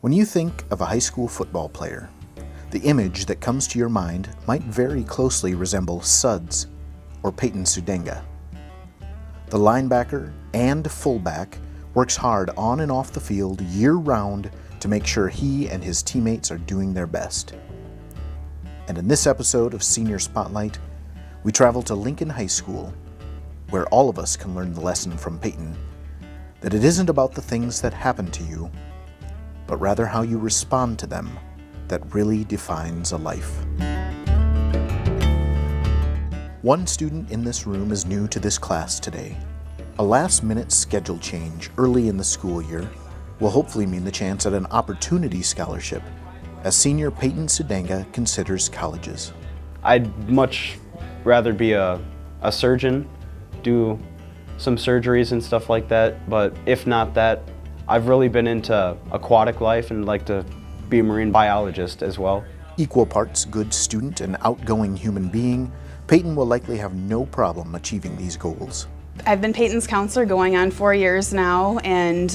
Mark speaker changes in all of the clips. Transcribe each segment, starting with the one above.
Speaker 1: When you think of a high school football player, the image that comes to your mind might very closely resemble Suds or Payton Sudenga. The linebacker and fullback works hard on and off the field year-round to make sure he and his teammates are doing their best. And in this episode of Senior Spotlight, we travel to Lincoln High School, where all of us can learn the lesson from Payton that it isn't about the things that happen to you, but rather how you respond to them that really defines a life. One student in this room is new to this class today. A last-minute schedule change early in the school year will hopefully mean the chance at an opportunity scholarship as senior Payton Sudenga considers colleges.
Speaker 2: I'd much rather be a surgeon, do some surgeries and stuff like that, but if not that, I've really been into aquatic life and like to be a marine biologist as well.
Speaker 1: Equal parts good student and outgoing human being, Payton will likely have no problem achieving these goals.
Speaker 3: I've been Payton's counselor going on 4 years now, and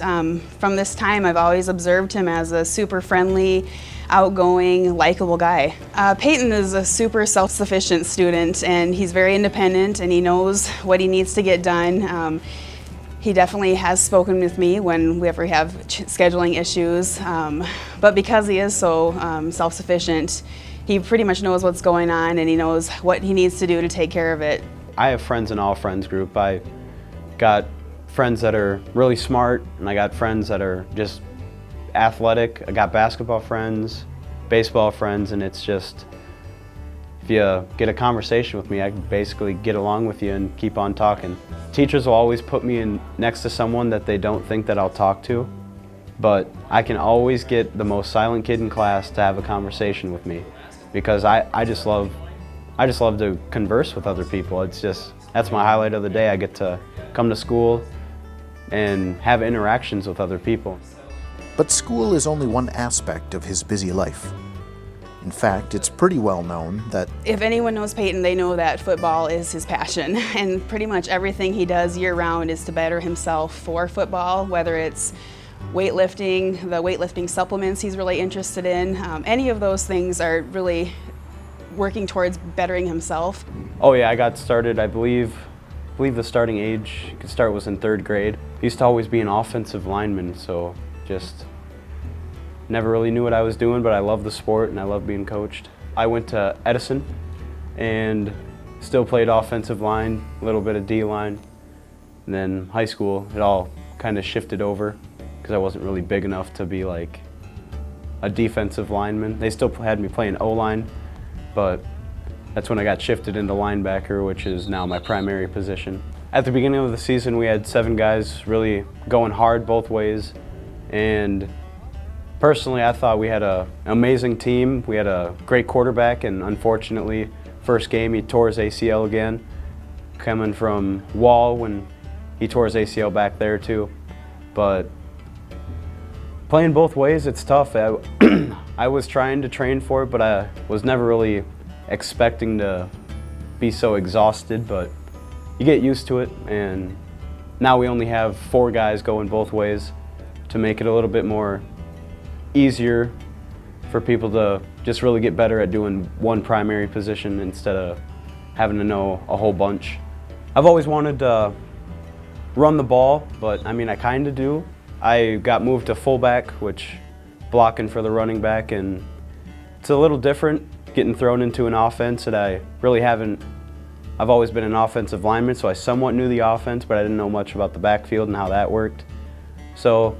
Speaker 3: from this time I've always observed him as a super friendly, outgoing, likable guy. Payton is a super self-sufficient student, and he's very independent and he knows what he needs to get done. He definitely has spoken with me when we ever have scheduling issues, but because he is so self-sufficient, he pretty much knows what's going on and he knows what he needs to do to take care of it.
Speaker 2: I have friends in all friends group. I got friends that are really smart, and I got friends that are just athletic. I got basketball friends, baseball friends, and it's just, if you get a conversation with me, I can basically get along with you and keep on talking. Teachers will always put me in next to someone that they don't think that I'll talk to, but I can always get the most silent kid in class to have a conversation with me because I just love to converse with other people. That's my highlight of the day. I get to come to school and have interactions with other people.
Speaker 1: But school is only one aspect of his busy life. In fact, it's pretty well known that
Speaker 3: if anyone knows Payton, they know that football is his passion, and pretty much everything he does year-round is to better himself for football, whether it's weightlifting, the weightlifting supplements he's really interested in. Any of those things are really working towards bettering himself.
Speaker 2: Oh yeah, I got started, I believe the starting age you could start was in 3rd grade. I used to always be an offensive lineman, so just never really knew what I was doing, but I love the sport and I love being coached. I went to Edison and still played offensive line, a little bit of D-line. And then high school, it all kind of shifted over because I wasn't really big enough to be like a defensive lineman. They still had me playing O-line, but that's when I got shifted into linebacker, which is now my primary position. At the beginning of the season, we had 7 guys really going hard both ways, and personally, I thought we had an amazing team. We had a great quarterback, and unfortunately, first game he tore his ACL again, coming from Wall when he tore his ACL back there too. But playing both ways, it's tough. I was trying to train for it, but I was never really expecting to be so exhausted, but you get used to it, and now we only have 4 guys going both ways to make it a little bit more easier for people to just really get better at doing one primary position instead of having to know a whole bunch. I've always wanted to run the ball, but I mean, I kind of do. I got moved to fullback, which blocking for the running back, and it's a little different getting thrown into an offense that I really haven't. I've always been an offensive lineman, so I somewhat knew the offense, but I didn't know much about the backfield and how that worked. So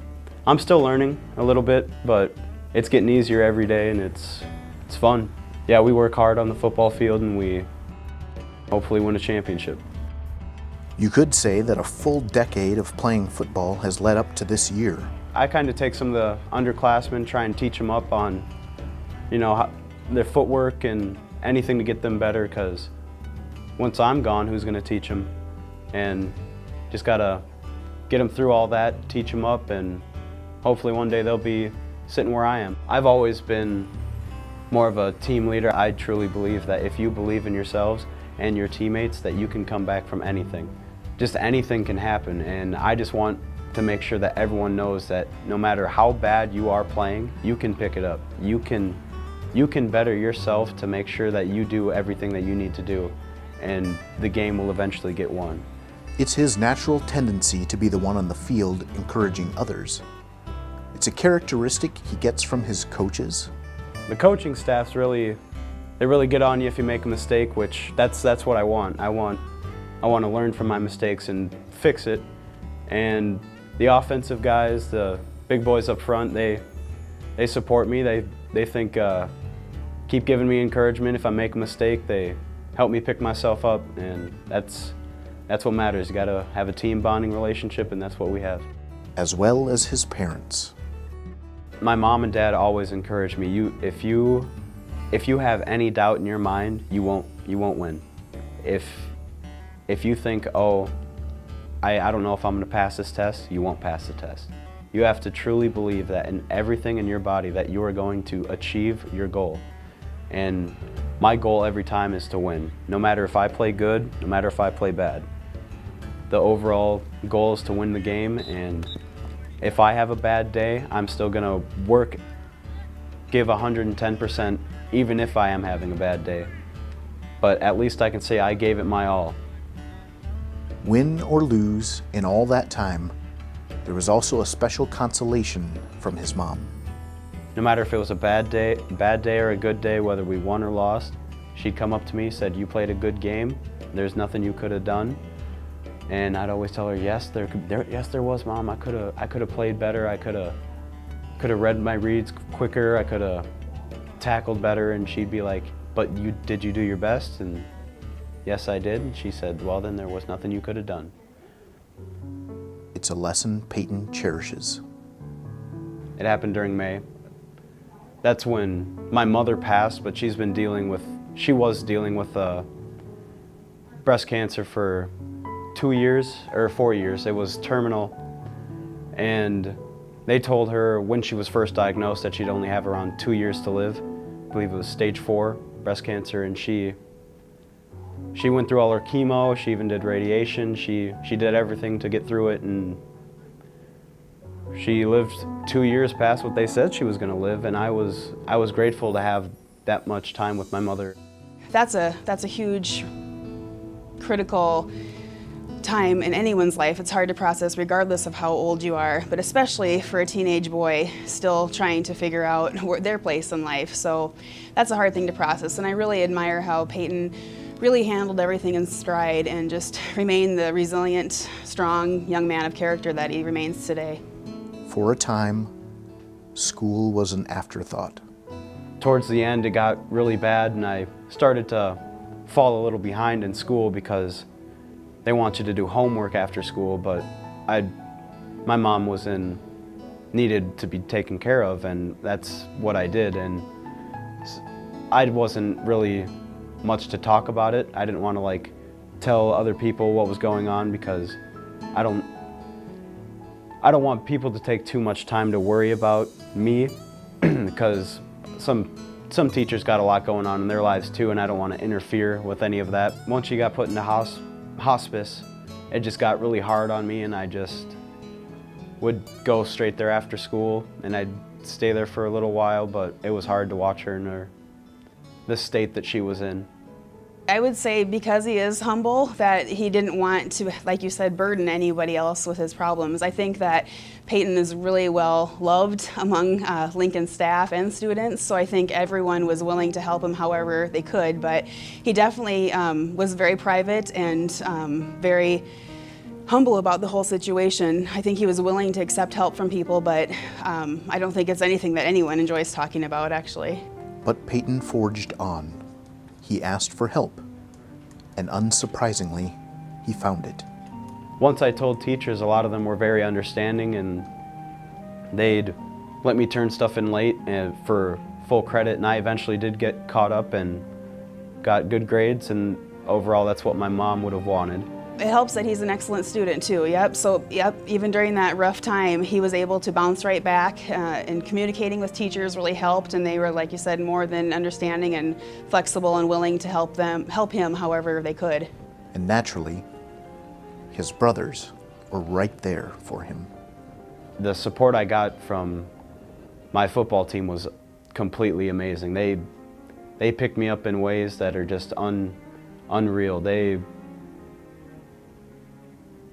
Speaker 2: I'm still learning a little bit, but it's getting easier every day and it's fun. Yeah, we work hard on the football field and we hopefully win a championship.
Speaker 1: you could say that a full decade of playing football has led up to this year.
Speaker 2: I kind of take some of the underclassmen, try and teach them up on, their footwork and anything to get them better, because once I'm gone, who's going to teach them? And just got to get them through all that, teach them up, and hopefully one day they'll be sitting where I am. I've always been more of a team leader. I truly believe that if you believe in yourselves and your teammates, that you can come back from anything. Just anything can happen, and I just want to make sure that everyone knows that no matter how bad you are playing, you can pick it up. You can better yourself to make sure that you do everything that you need to do, and the game will eventually get won.
Speaker 1: It's his natural tendency to be the one on the field encouraging others. It's a characteristic he gets from his coaches.
Speaker 2: The coaching staff's really get on you if you make a mistake, which that's what I want. I want to learn from my mistakes and fix it. And the offensive guys, the big boys up front, they support me. They think, keep giving me encouragement. If I make a mistake, they help me pick myself up, and that's what matters. You got to have a team bonding relationship, and that's what we have.
Speaker 1: As well as his parents.
Speaker 2: My mom and dad always encourage me. If you have any doubt in your mind, you won't win. If you think, oh, I don't know if I'm going to pass this test, you won't pass the test. You have to truly believe that in everything in your body that you are going to achieve your goal. And my goal every time is to win. No matter if I play good, no matter if I play bad. The overall goal is to win the game, and if I have a bad day, I'm still going to work, give 110%, even if I am having a bad day. But at least I can say I gave it my all.
Speaker 1: Win or lose, in all that time, there was also a special consolation from his mom.
Speaker 2: No matter if it was a bad day or a good day, whether we won or lost, she'd come up to me, said, "You played a good game. There's nothing you could have done." And I'd always tell her, "Yes, there was, Mom. I could have played better. I could have read my reads quicker. I could have tackled better." And she'd be like, "But did you do your best?" And yes, I did. And she said, "Well, then there was nothing you could have done."
Speaker 1: It's a lesson Payton cherishes.
Speaker 2: It happened during May. That's when my mother passed, but she was dealing with breast cancer for 2 years or 4 years. It was terminal, and they told her when she was first diagnosed that she'd only have around 2 years to live. I believe it was stage 4 breast cancer, and she went through all her chemo. She even did radiation. She did everything to get through it, and she lived 2 years past what they said she was going to live, and I was grateful to have that much time with my mother.
Speaker 3: That's a huge, critical time in anyone's life. It's hard to process regardless of how old you are, but especially for a teenage boy still trying to figure out their place in life. So that's a hard thing to process, and I really admire how Payton really handled everything in stride and just remained the resilient, strong young man of character that he remains today.
Speaker 1: For a time, school was an afterthought.
Speaker 2: Towards the end, it got really bad, and I started to fall a little behind in school because they want you to do homework after school, but my mom needed to be taken care of, and that's what I did. And I wasn't really much to talk about it. I didn't want to tell other people what was going on because I don't want people to take too much time to worry about me because some teachers got a lot going on in their lives too, and I don't want to interfere with any of that. Once she got put into hospice, it just got really hard on me, and I just would go straight there after school, and I'd stay there for a little while, but it was hard to watch her in the state that she was in.
Speaker 3: I would say because he is humble, that he didn't want to, like you said, burden anybody else with his problems. I think that Payton is really well loved among Lincoln staff and students, so I think everyone was willing to help him however they could, but he definitely was very private and very humble about the whole situation. I think he was willing to accept help from people, but I don't think it's anything that anyone enjoys talking about, actually.
Speaker 1: But Payton forged on. He asked for help, and unsurprisingly, he found it.
Speaker 2: Once I told teachers, a lot of them were very understanding, and they'd let me turn stuff in late for full credit, and I eventually did get caught up and got good grades, and overall that's what my mom would have wanted.
Speaker 3: It helps that he's an excellent student too, even during that rough time, he was able to bounce right back, and communicating with teachers really helped, and they were, like you said, more than understanding and flexible and willing to help him however they could.
Speaker 1: And naturally, his brothers were right there for him.
Speaker 2: the support I got from my football team was completely amazing. They picked me up in ways that are just unreal.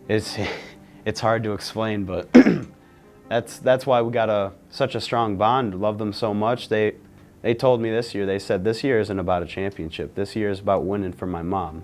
Speaker 2: It's hard to explain, but that's why we got such a strong bond. Love them so much. They told me this year, they said, this year isn't about a championship. This year is about winning for my mom.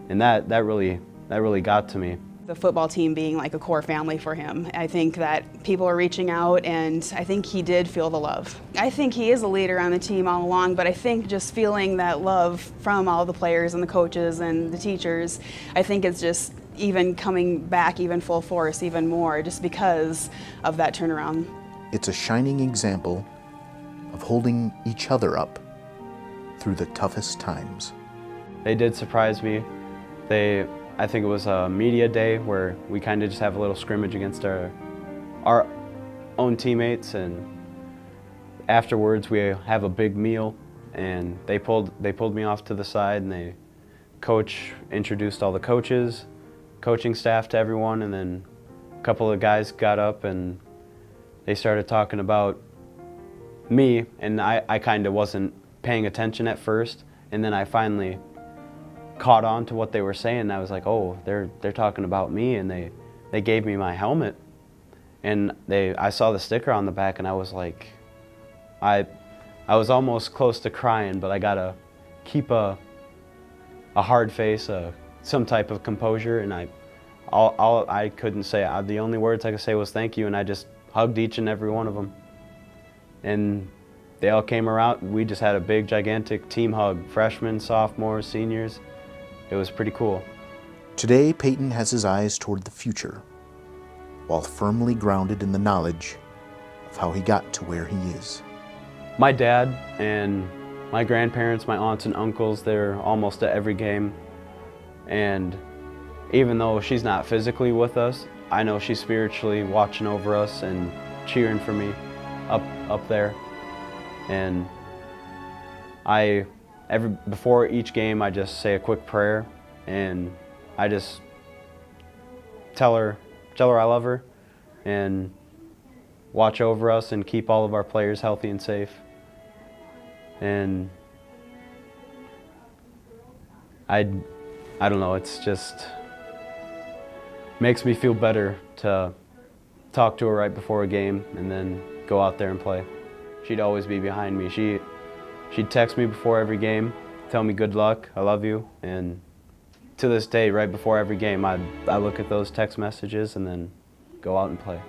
Speaker 2: And that really got to me.
Speaker 3: The football team being like a core family for him. I think that people are reaching out, and I think he did feel the love. I think he is a leader on the team all along, but I think just feeling that love from all the players and the coaches and the teachers, I think it's just even coming back even full force, even more, just because of that turnaround.
Speaker 1: It's a shining example of holding each other up through the toughest times.
Speaker 2: They did surprise me. I think it was a media day where we kind of just have a little scrimmage against our own teammates, and afterwards we have a big meal, and they pulled me off to the side, and coach introduced all the coaches, coaching staff to everyone, and then a couple of guys got up and they started talking about me, and I kind of wasn't paying attention at first, and then I finally caught on to what they were saying, and I was like, oh, they're talking about me, and they gave me my helmet, and I saw the sticker on the back, and I was like, I was almost close to crying, but I gotta keep a hard face, some type of composure, and I couldn't say, the only words I could say was thank you, and I just hugged each and every one of them, and they all came around. We just had a big, gigantic team hug, freshmen, sophomores, seniors. It was pretty cool.
Speaker 1: Today, Payton has his eyes toward the future, while firmly grounded in the knowledge of how he got to where he is.
Speaker 2: My dad and my grandparents, my aunts and uncles, they're almost at every game. And even though she's not physically with us, I know she's spiritually watching over us and cheering for me up there. And before each game, I just say a quick prayer, and I just tell her I love her, and watch over us and keep all of our players healthy and safe. And I don't know, it's just makes me feel better to talk to her right before a game and then go out there and play. She'd always be behind me. She'd text me before every game, tell me good luck, I love you, and to this day, right before every game, I look at those text messages and then go out and play.